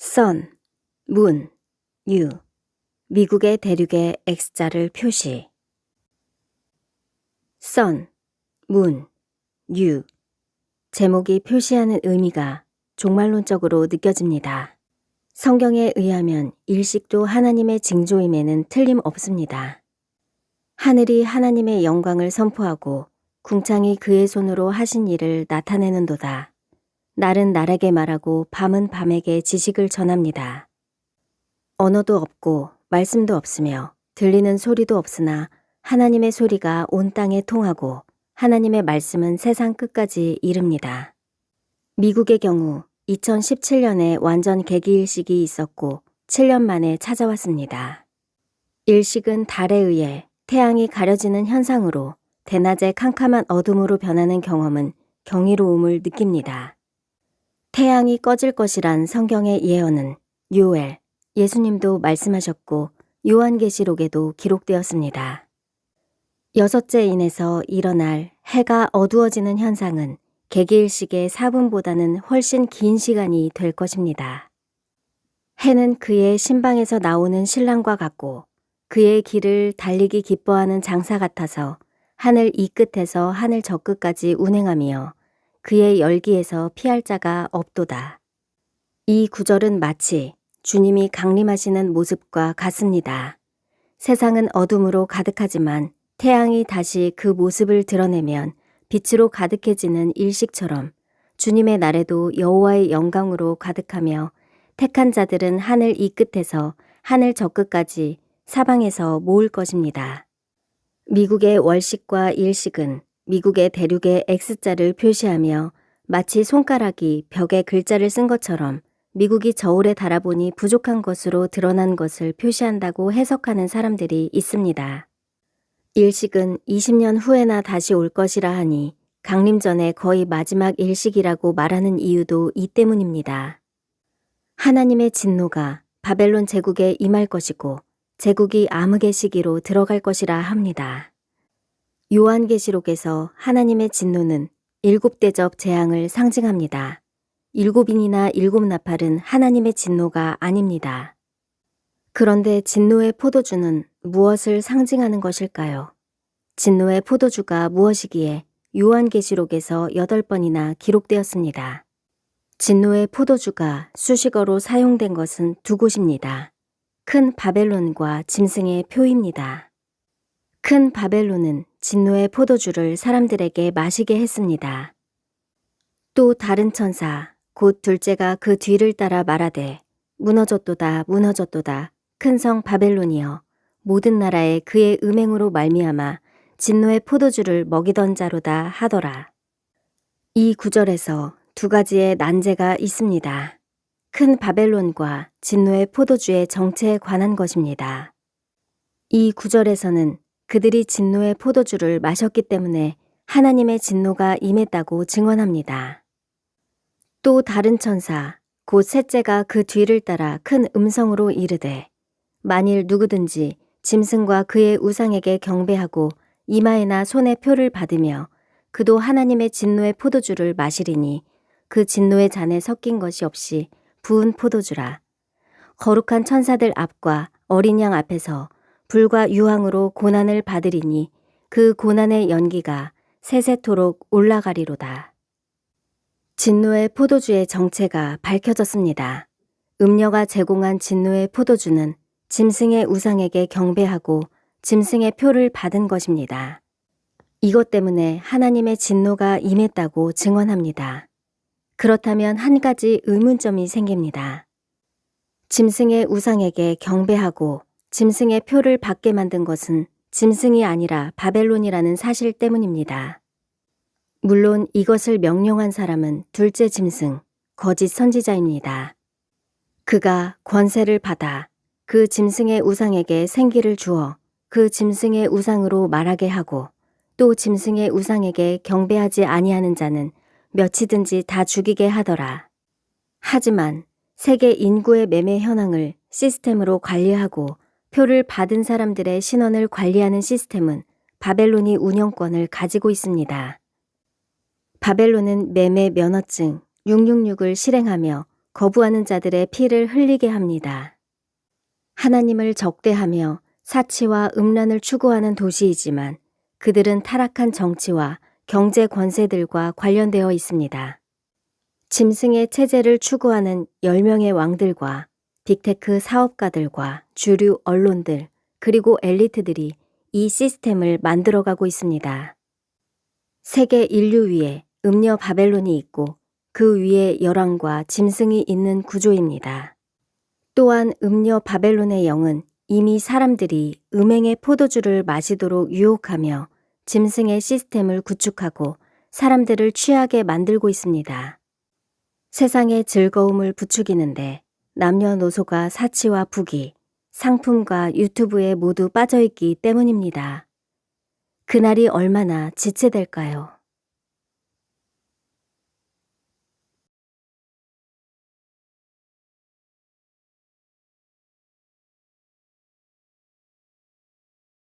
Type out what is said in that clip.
sun, moon, you. 미국의 대륙의 X자를 표시. sun, moon, you. 제목이 표시하는 의미가 종말론적으로 느껴집니다. 성경에 의하면 일식도 하나님의 징조임에는 틀림없습니다. 하늘이 하나님의 영광을 선포하고 궁창이 그의 손으로 하신 일을 나타내는도다. 날은 날에게 말하고 밤은 밤에게 지식을 전합니다. 언어도 없고 말씀도 없으며 들리는 소리도 없으나 하나님의 소리가 온 땅에 통하고 하나님의 말씀은 세상 끝까지 이릅니다. 미국의 경우 2017년에 완전 개기일식이 있었고 7년 만에 찾아왔습니다. 일식은 달에 의해 태양이 가려지는 현상으로 대낮에 캄캄한 어둠으로 변하는 경험은 경이로움을 느낍니다. 태양이 꺼질 것이란 성경의 예언은 요엘, 예수님도 말씀하셨고 요한계시록에도 기록되었습니다. 여섯째 인에서 일어날 해가 어두워지는 현상은 개기일식의 4분보다는 훨씬 긴 시간이 될 것입니다. 해는 그의 신방에서 나오는 신랑과 같고 그의 길을 달리기 기뻐하는 장사 같아서 하늘 이 끝에서 하늘 저 끝까지 운행하며 그의 열기에서 피할 자가 없도다. 이 구절은 마치 주님이 강림하시는 모습과 같습니다. 세상은 어둠으로 가득하지만 태양이 다시 그 모습을 드러내면 빛으로 가득해지는 일식처럼 주님의 날에도 여호와의 영광으로 가득하며 택한 자들은 하늘 이 끝에서 하늘 저 끝까지 사방에서 모을 것입니다. 미국의 월식과 일식은 미국의 대륙의 X자를 표시하며 마치 손가락이 벽에 글자를 쓴 것처럼 미국이 저울에 달아보니 부족한 것으로 드러난 것을 표시한다고 해석하는 사람들이 있습니다. 일식은 20년 후에나 다시 올 것이라 하니 강림 전에 거의 마지막 일식이라고 말하는 이유도 이 때문입니다. 하나님의 진노가 바벨론 제국에 임할 것이고 제국이 암흑의 시기로 들어갈 것이라 합니다. 요한계시록에서 하나님의 진노는 7대접 재앙을 상징합니다. 7인이나 7나팔은 하나님의 진노가 아닙니다. 그런데 진노의 포도주는 무엇을 상징하는 것일까요? 진노의 포도주가 무엇이기에 요한계시록에서 8번이나 기록되었습니다. 진노의 포도주가 수식어로 사용된 것은 두 곳입니다. 큰 바벨론과 짐승의 표입니다. 큰 바벨론은 진노의 포도주를 사람들에게 마시게 했습니다. 또 다른 천사, 곧 둘째가 그 뒤를 따라 말하되 무너졌도다 무너졌도다 큰 성 바벨론이여 모든 나라에 그의 음행으로 말미암아 진노의 포도주를 먹이던 자로다 하더라. 이 구절에서 두 가지의 난제가 있습니다. 큰 바벨론과 진노의 포도주의 정체에 관한 것입니다. 이 구절에서는 그들이 진노의 포도주를 마셨기 때문에 하나님의 진노가 임했다고 증언합니다. 또 다른 천사, 곧 셋째가 그 뒤를 따라 큰 음성으로 이르되 만일 누구든지 짐승과 그의 우상에게 경배하고 이마에나 손에 표를 받으며 그도 하나님의 진노의 포도주를 마시리니 그 진노의 잔에 섞인 것이 없이 부은 포도주라. 거룩한 천사들 앞과 어린 양 앞에서 불과 유황으로 고난을 받으리니 그 고난의 연기가 세세토록 올라가리로다. 진노의 포도주의 정체가 밝혀졌습니다. 음녀가 제공한 진노의 포도주는 짐승의 우상에게 경배하고 짐승의 표를 받은 것입니다. 이것 때문에 하나님의 진노가 임했다고 증언합니다. 그렇다면 한 가지 의문점이 생깁니다. 짐승의 우상에게 경배하고 짐승의 표를 받게 만든 것은 짐승이 아니라 바벨론이라는 사실 때문입니다. 물론 이것을 명령한 사람은 둘째 짐승, 거짓 선지자입니다. 그가 권세를 받아 그 짐승의 우상에게 생기를 주어 그 짐승의 우상으로 말하게 하고 또 짐승의 우상에게 경배하지 아니하는 자는 몇이든지 다 죽이게 하더라. 하지만 세계 인구의 매매 현황을 시스템으로 관리하고 표를 받은 사람들의 신원을 관리하는 시스템은 바벨론이 운영권을 가지고 있습니다. 바벨론은 매매 면허증 666을 실행하며 거부하는 자들의 피를 흘리게 합니다. 하나님을 적대하며 사치와 음란을 추구하는 도시이지만 그들은 타락한 정치와 경제 권세들과 관련되어 있습니다. 짐승의 체제를 추구하는 10명의 왕들과 빅테크 사업가들과 주류 언론들 그리고 엘리트들이 이 시스템을 만들어가고 있습니다. 세계 인류 위에 음녀 바벨론이 있고 그 위에 열왕과 짐승이 있는 구조입니다. 또한 음녀 바벨론의 영은 이미 사람들이 음행의 포도주를 마시도록 유혹하며 짐승의 시스템을 구축하고 사람들을 취하게 만들고 있습니다. 세상의 즐거움을 부추기는데 남녀노소가 사치와 부귀, 상품과 유튜브에 모두 빠져있기 때문입니다. 그날이 얼마나 지체될까요?